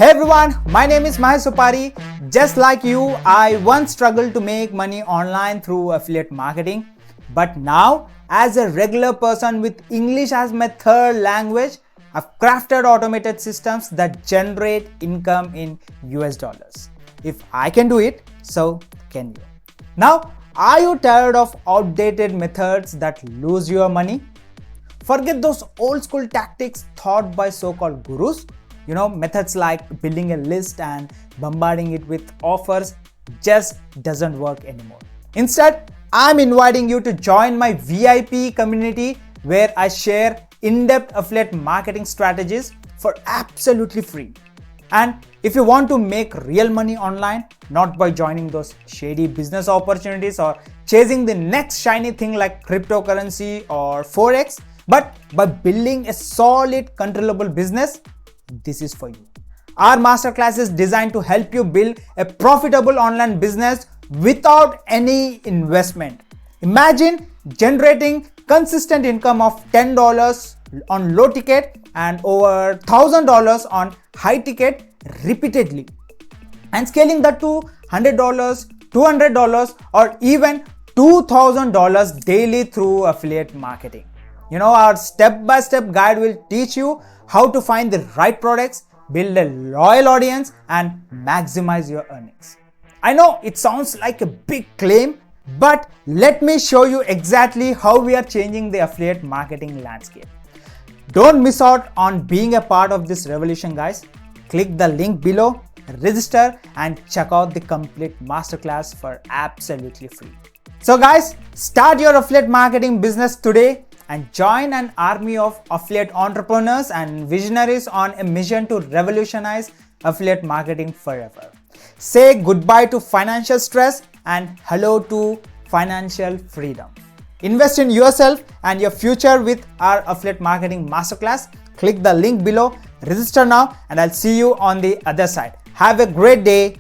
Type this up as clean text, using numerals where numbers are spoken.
Hey everyone, my name is Mahesh Supari. Just like you, I once struggled to make money online through affiliate marketing. But now, as a regular person with English as my third language, I've crafted automated systems that generate income in US dollars. If I can do it, so can you. Now, are you tired of outdated methods that lose your money? Forget those old school tactics taught by so-called gurus. Methods like building a list and bombarding it with offers just doesn't work anymore. Instead, I'm inviting you to join my VIP community where I share in-depth affiliate marketing strategies for absolutely free. And if you want to make real money online, not by joining those shady business opportunities or chasing the next shiny thing like cryptocurrency or Forex, but by building a solid, controllable business, this is for you. Our masterclass is designed to help you build a profitable online business without any investment. Imagine generating consistent income of $10 on low ticket and over $1,000 on high ticket repeatedly, and scaling that to $100, $200, or even $2,000 daily through affiliate marketing. Our step-by-step guide will teach you how to find the right products, build a loyal audience, and maximize your earnings. I know it sounds like a big claim, but let me show you exactly how we are changing the affiliate marketing landscape. Don't miss out on being a part of this revolution, guys. Click the link below, register, and check out the complete masterclass for absolutely free. So guys, start your affiliate marketing business today and join an army of affiliate entrepreneurs and visionaries on a mission to revolutionize affiliate marketing forever. Say goodbye to financial stress and hello to financial freedom. Invest in yourself and your future with our affiliate marketing masterclass. Click the link below, register now, and I'll see you on the other side. Have a great day.